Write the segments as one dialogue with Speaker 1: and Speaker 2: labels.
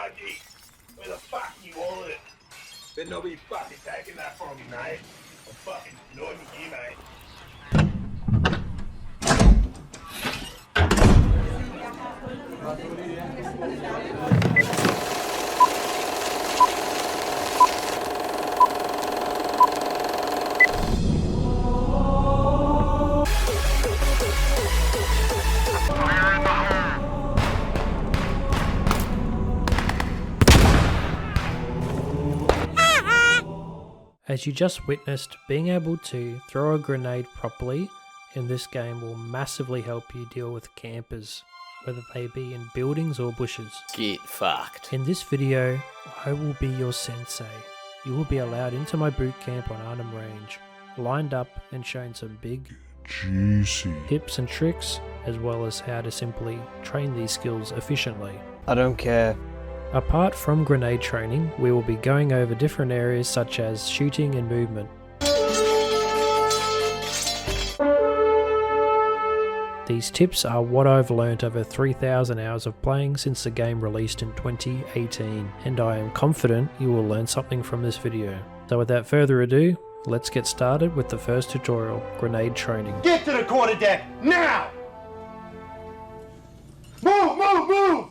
Speaker 1: Dodgy. Where the fuck you all it? But nobody fucking taking that from me, mate. I'm fucking annoyed with you, mate.
Speaker 2: As you just witnessed, being able to throw a grenade properly in this game will massively help you deal with campers, whether they be in buildings or bushes.
Speaker 3: Get fucked.
Speaker 2: In this video, I will be your sensei. You will be allowed into my boot camp on Arnhem Range, lined up and shown some big, juicy tips and tricks, as well as how to simply train these skills efficiently.
Speaker 4: I don't care.
Speaker 2: Apart from grenade training, we will be going over different areas such as shooting and movement. These tips are what I've learnt over 3,000 hours of playing since the game released in 2018, and I am confident you will learn something from this video. So without further ado, let's get started with the first tutorial, grenade training.
Speaker 1: Get to the quarterdeck, now! Move, move, move!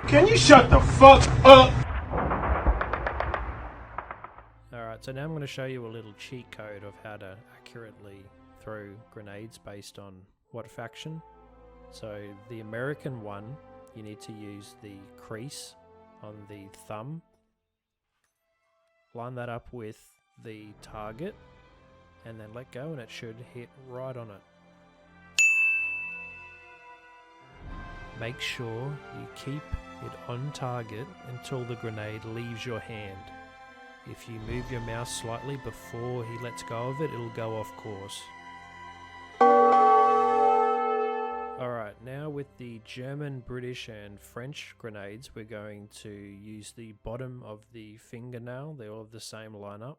Speaker 1: Can you shut the fuck up?
Speaker 2: Alright, so now I'm going to show you a little cheat code of how to accurately throw grenades based on what faction. So the American one, you need to use the crease on the thumb. Line that up with the target and then let go and it should hit right on it. Make sure you keep it on target until the grenade leaves your hand. If you move your mouse slightly before he lets go of it, it'll go off course. Alright, now with the German, British and French grenades, we're going to use the bottom of the fingernail, they're all of the same lineup,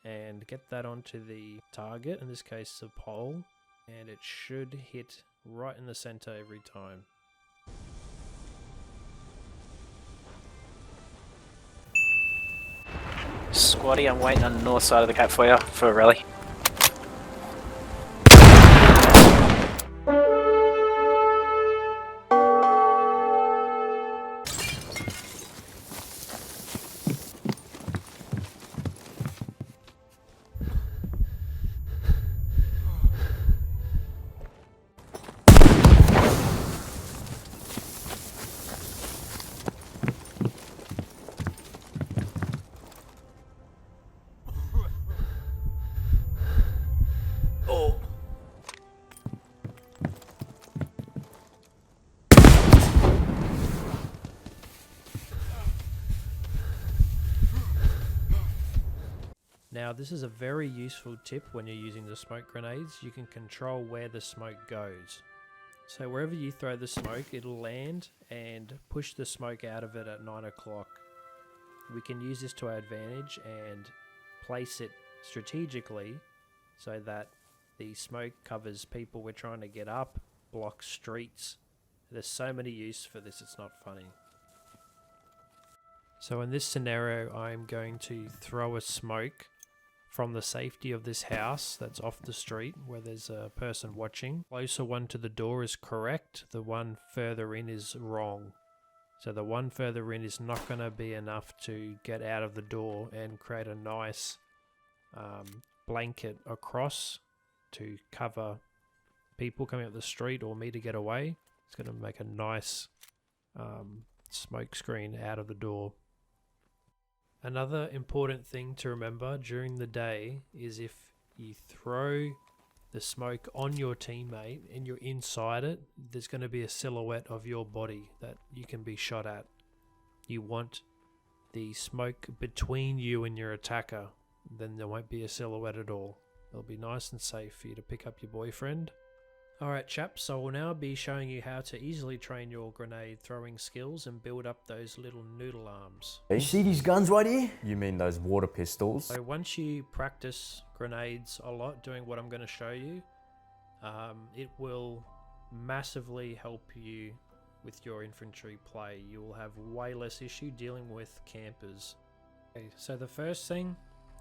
Speaker 2: and get that onto the target, in this case the pole, and it should hit right in the center every time.
Speaker 3: Squatty, I'm waiting on the north side of the cap for you for a rally.
Speaker 2: Now this is a very useful tip when you're using the smoke grenades. You can control where the smoke goes. So wherever you throw the smoke, it'll land and push the smoke out of it at 9 o'clock. We can use this to our advantage and place it strategically so that the smoke covers people we're trying to get up, blocks streets. There's so many uses for this, it's not funny. So in this scenario, I'm going to throw a smoke from the safety of this house that's off the street where there's a person watching. Closer one to the door is correct, the one further in is wrong. So the one further in is not going to be enough to get out of the door and create a nice blanket across to cover people coming up the street or me to get away. It's going to make a nice smoke screen out of the door. Another important thing to remember during the day is if you throw the smoke on your teammate and you're inside it, there's going to be a silhouette of your body that you can be shot at. You want the smoke between you and your attacker, then there won't be a silhouette at all. It'll be nice and safe for you to pick up your boyfriend. Alright chaps, so I will now be showing you how to easily train your grenade throwing skills and build up those little noodle arms.
Speaker 5: You see these guns right here? You mean those water pistols?
Speaker 2: So once you practice grenades a lot doing what I'm going to show you, it will massively help you with your infantry play. You will have way less issue dealing with campers. Okay, so the first thing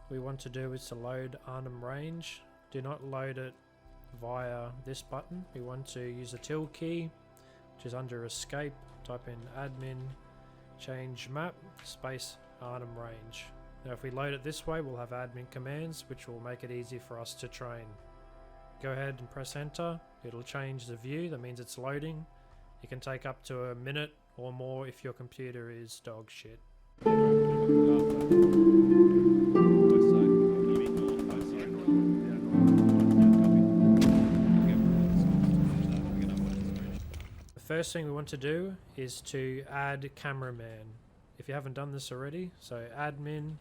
Speaker 2: we want to do is to load Arnhem range. Do not load it via this button. We want to use the till key, which is under escape. Type in admin, change map, space Arnhem range. Now if we load it this way, we'll have admin commands, which will make it easy for us to train. Go ahead and press enter. It'll change the view. That means it's loading. It can take up to a minute or more if your computer is dog shit. The first thing we want to do is to add cameraman. If you haven't done this already, so admin,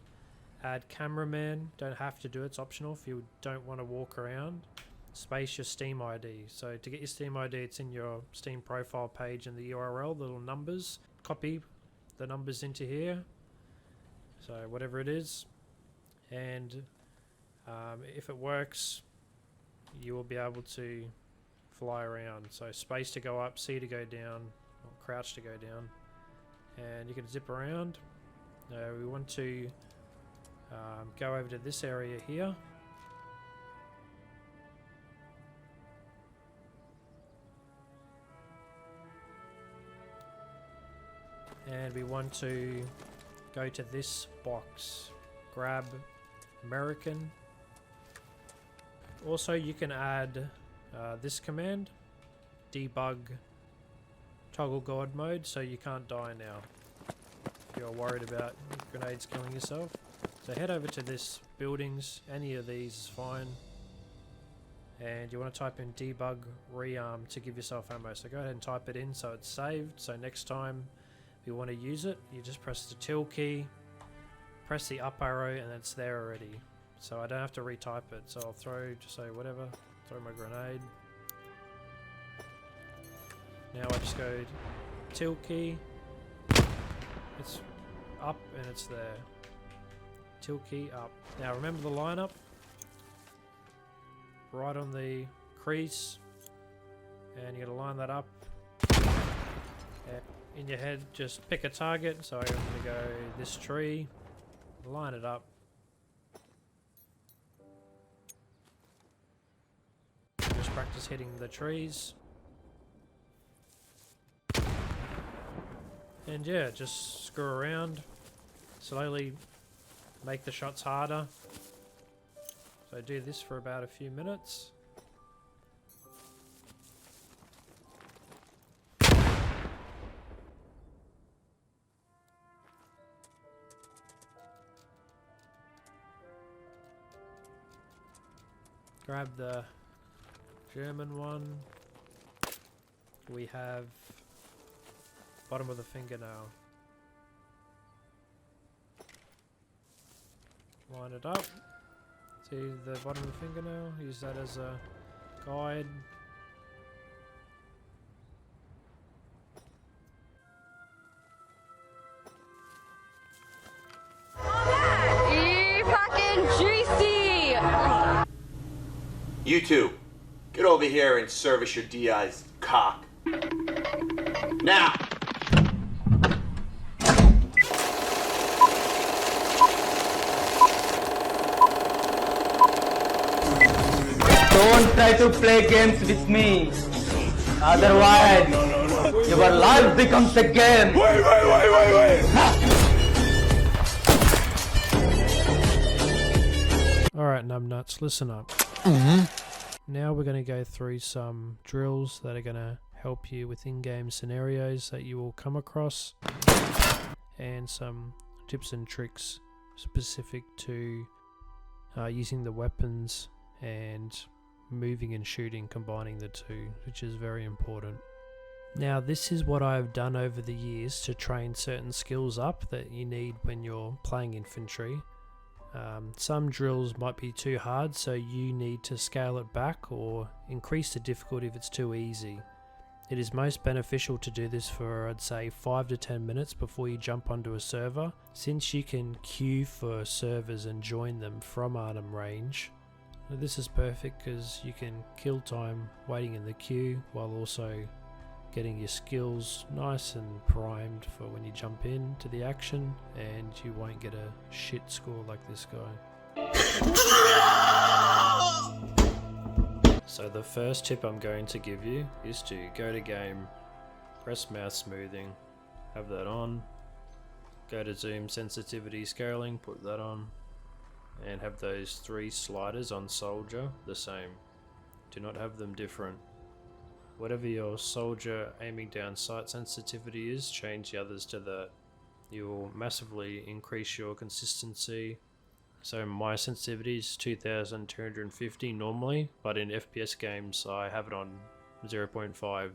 Speaker 2: add cameraman. Don't have to do it, it's optional if you don't want to walk around. Space your Steam ID. So to get your Steam ID, it's in your Steam profile page in the URL, the little numbers. Copy the numbers into here, so whatever it is, and if it works, you will be able to fly around. So space to go up, C to go down, or crouch to go down, and you can zip around. We want to go over to this area here. And we want to go to this box, grab American. Also you can add this command, debug toggle god mode, so you can't die now if you're worried about grenades killing yourself. So head over to this buildings, any of these is fine, and you want to type in debug rearm to give yourself ammo. So go ahead and type it in so it's saved, so next time if you want to use it, you just press the till key, press the up arrow, and it's there already. So I don't have to retype it. So I'll just say whatever, throw my grenade. Now I just go till key, it's up and it's there. Till key up. Now remember the lineup, right on the crease, and you gotta line that up. And in your head, just pick a target. So I'm gonna go this tree, line it up. Just practice hitting the trees. And yeah, just screw around, slowly make the shots harder. So do this for about a few minutes. Grab the German one. We have bottom of the fingernail. Line it up. See the bottom of the fingernail? Use that as a guide.
Speaker 4: Fucking juicy!
Speaker 6: You two, get over here and service your DI's cock. Now!
Speaker 7: Don't try to play games with me. Otherwise, your life becomes a game.
Speaker 1: Wait.
Speaker 2: Alright, numbnuts, listen up. Now we're going to go through some drills that are going to help you with in-game scenarios that you will come across, and some tips and tricks specific to using the weapons and moving and shooting, combining the two, which is very important. Now this is what I've done over the years to train certain skills up that you need when you're playing infantry. Some drills might be too hard, so you need to scale it back or increase the difficulty if it's too easy. It is most beneficial to do this for, I'd say, 5 to 10 minutes before you jump onto a server. Since you can queue for servers and join them from Arnhem range, This is perfect because you can kill time waiting in the queue while also getting your skills nice and primed for when you jump into the action, and you won't get a shit score like this guy. So the first tip I'm going to give you is to go to game, press mouse smoothing, have that on, go to zoom, sensitivity, scaling, put that on, and have those 3 sliders on soldier the same. Do not have them different. Whatever your soldier aiming down sight sensitivity is, change the others to that. You will massively increase your consistency. So my sensitivity is 2250 normally, but in FPS games I have it on 0.5.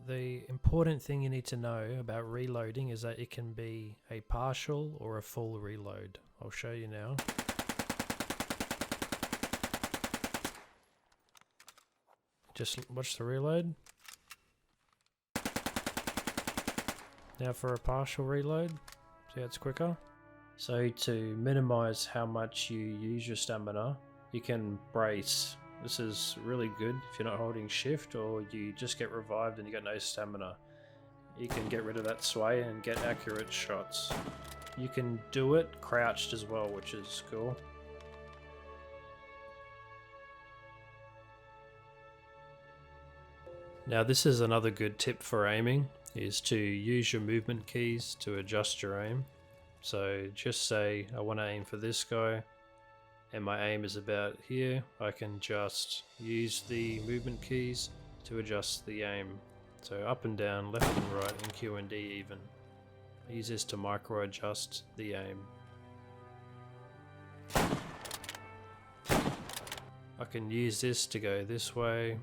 Speaker 2: The important thing you need to know about reloading is that it can be a partial or a full reload. I'll show you now. Just watch the reload. Now for a partial reload, see how it's quicker? So to minimize how much you use your stamina, you can brace. This is really good if you're not holding shift or you just get revived and you got no stamina. You can get rid of that sway and get accurate shots. You can do it crouched as well, which is cool. Now this is another good tip for aiming, is to use your movement keys to adjust your aim. So just say I want to aim for this guy and my aim is about here. I can just use the movement keys to adjust the aim. So up and down, left and right, and Q and D even. I use this to micro adjust the aim. I can use this to go this way.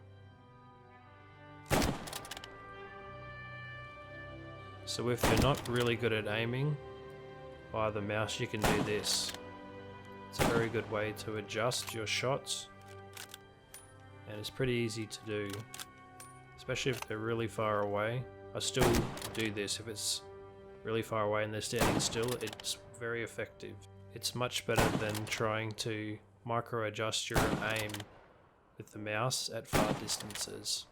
Speaker 2: So if you're not really good at aiming via the mouse, you can do this. It's a very good way to adjust your shots, and it's pretty easy to do, especially if they're really far away. I still do this if it's really far away and they're standing still. It's very effective. It's much better than trying to micro adjust your aim with the mouse at far distances.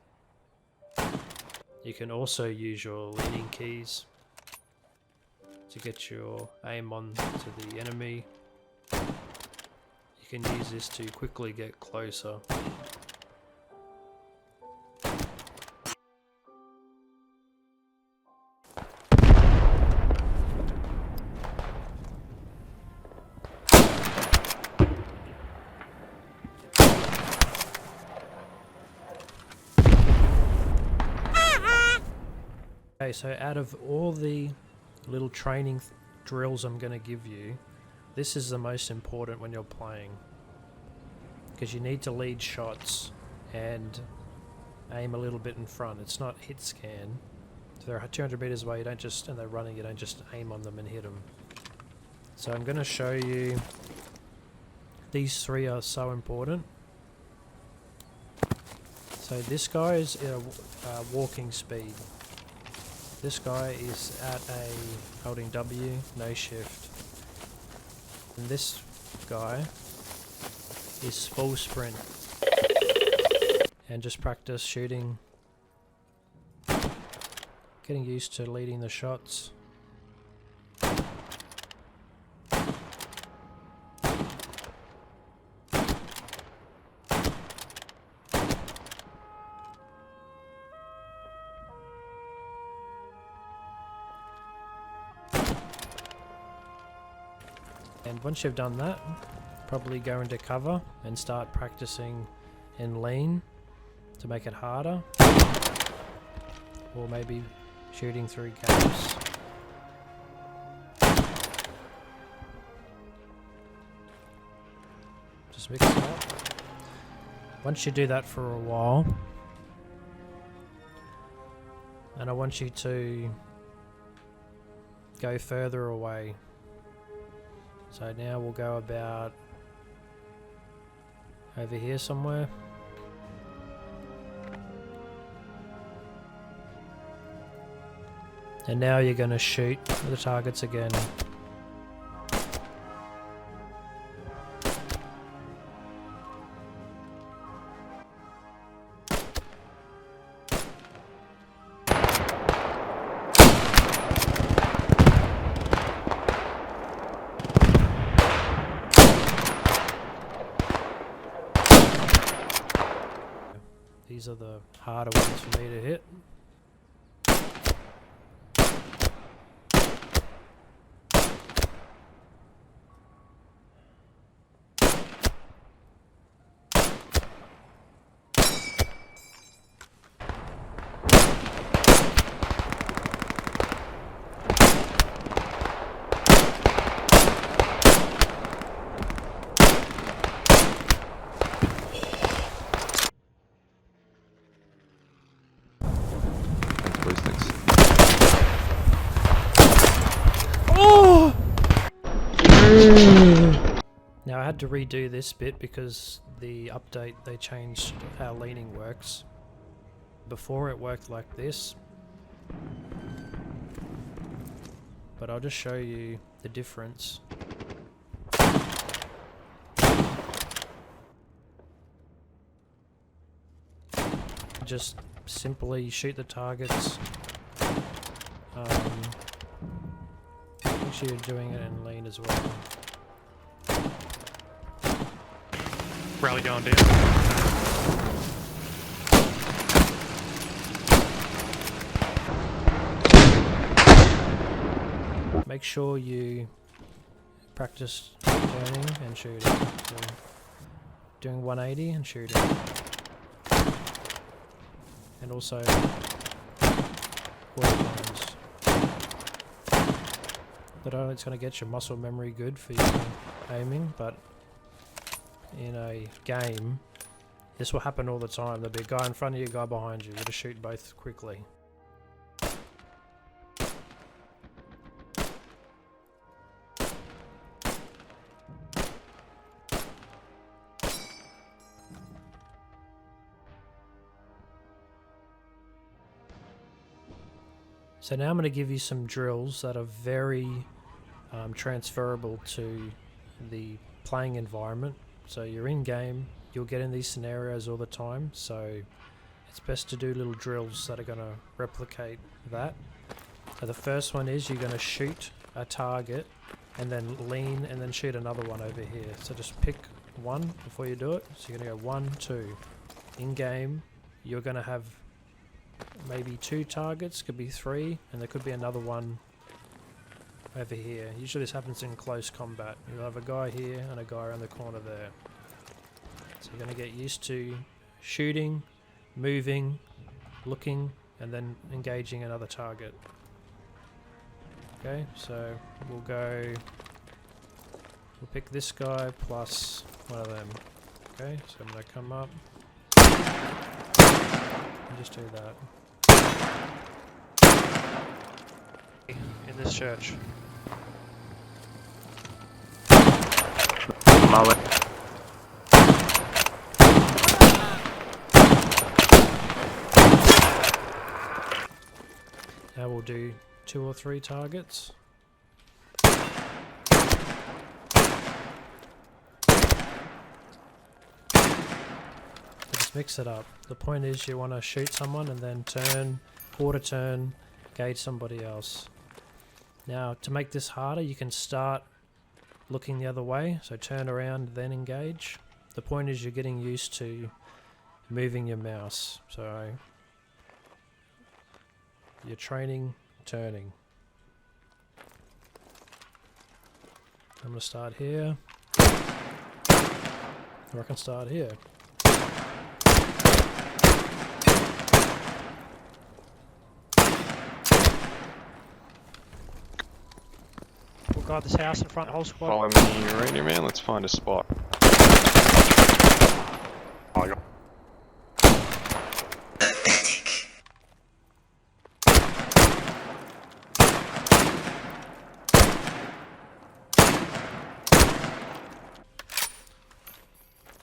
Speaker 2: You can also use your leaning keys to get your aim on to the enemy. You can use this to quickly get closer. Okay, so out of all the little training drills I'm going to give you, this is the most important when you're playing, because you need to lead shots and aim a little bit in front. It's not hit scan. If they're 200 meters away, you don't just, and they're running, you don't just aim on them and hit them. So I'm going to show you, these 3 are so important. So this guy is walking speed. This guy is at a holding W, no shift. And this guy is full sprint. And just practice shooting. Getting used to leading the shots. And once you've done that, probably go into cover and start practicing in lean to make it harder, or maybe shooting through gaps. Just mix it up. Once you do that for a while, and I want you to go further away. So now we'll go about over here somewhere. And now you're going to shoot the targets again. These are the harder ones for me to hit. Now I had to redo this bit because the update, they changed how leaning works. Before it worked like this, but I'll just show you the difference. Just simply shoot the targets. Make sure you're doing it in lean as well.
Speaker 8: Rally going down.
Speaker 2: Make sure you practice turning and shooting. So doing 180 and shooting. And also quarter turns. Not only it's going to get your muscle memory good for your aiming, but in a game, this will happen all the time. There'll be a guy in front of you, a guy behind you. You've got to shoot both quickly. So now I'm going to give you some drills that are very transferable to the playing environment. So you're in game, you'll get in these scenarios all the time, so it's best to do little drills that are going to replicate that. So the first one is you're going to shoot a target and then lean and then shoot another one over here. So just pick one before you do it. So you're going to go 1, 2. In game, you're going to have maybe 2 targets, could be 3, and there could be another one over here. Usually this happens in close combat. You'll have a guy here and a guy around the corner there. So you're going to get used to shooting, moving, looking, and then engaging another target. Okay, so we'll pick this guy plus one of them. Okay, so I'm going to come up and just do that.
Speaker 8: In this church.
Speaker 3: Mullet.
Speaker 2: Now we'll do 2 or 3 targets. Just mix it up. The point is you want to shoot someone and then turn, quarter turn, engage somebody else. Now to make this harder, you can start looking the other way, so turn around then engage. The point is you're getting used to moving your mouse, so you're training turning. I'm going to start here, or I can start here.
Speaker 8: We'll guard this house in front, whole squad.
Speaker 9: Follow me right here, man. Let's find a spot.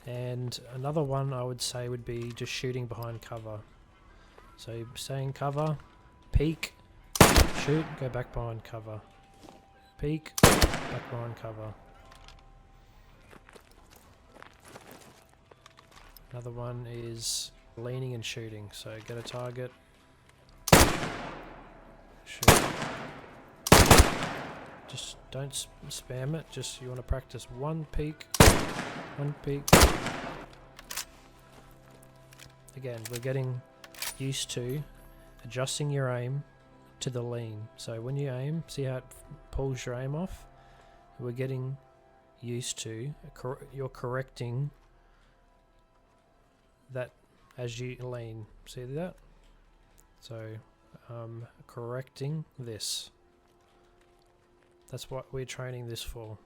Speaker 2: And another one I would say would be just shooting behind cover. So you stay in cover, peek, shoot, go back behind cover. Peek, back behind cover. Another one is leaning and shooting. So get a target, shoot. Just don't spam it, just you want to practice one peek, again, we're getting used to adjusting your aim to the lean. So when you aim, see how it pulls your aim off? We're getting used to, you're correcting that as you lean. See that? So correcting this. That's what we're training this for.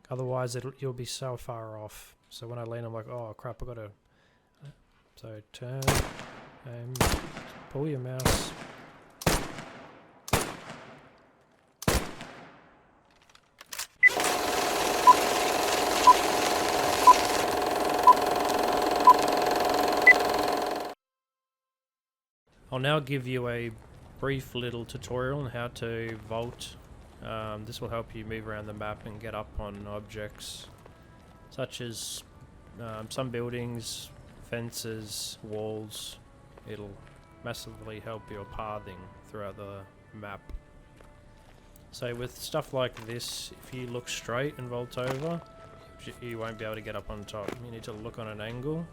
Speaker 2: Otherwise you'll be so far off. So when I lean, I'm like, oh crap, I gotta. So turn and pull your mouse. I'll now give you a brief little tutorial on how to vault. This will help you move around the map and get up on objects such as some buildings, fences, walls. It'll massively help your pathing throughout the map. So with stuff like this, if you look straight and vault over, you won't be able to get up on top. You need to look on an angle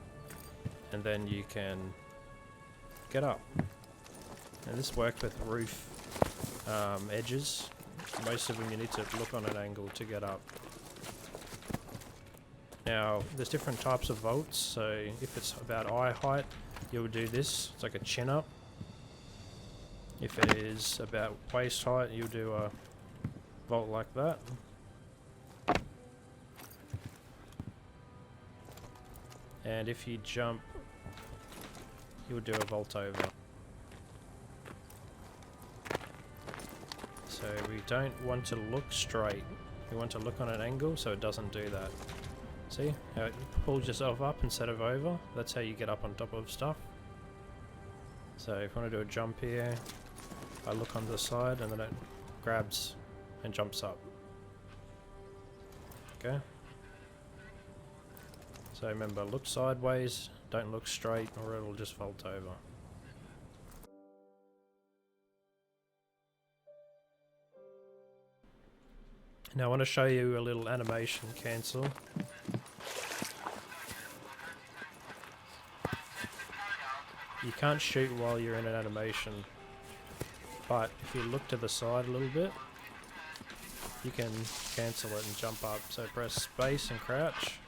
Speaker 2: and then you can get up. And this works with roof edges. Most of them you need to look on an angle to get up. Now there's different types of vaults, so if it's about eye height you'll do this, it's like a chin up. If it is about waist height you'll do a vault like that. And if you jump you'll do a vault over. So we don't want to look straight, we want to look on an angle so it doesn't do that. See how it pulls yourself up instead of over? That's how you get up on top of stuff. So if I want to do a jump here, I look on the side and then it grabs and jumps up. Okay? So remember, look sideways, don't look straight or it'll just vault over. Now I want to show you a little animation cancel. You can't shoot while you're in an animation, but if you look to the side a little bit, you can cancel it and jump up. So press space and crouch.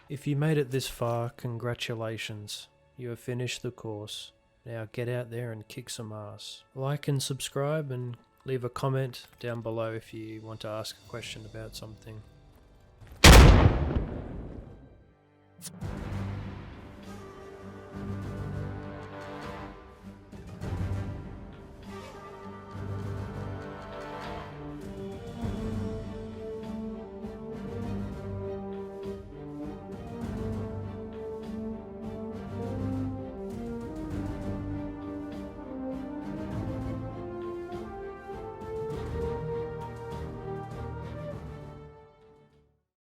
Speaker 2: If you made it this far, congratulations. You have finished the course. Now get out there and kick some ass. Like and subscribe and leave a comment down below if you want to ask a question about something.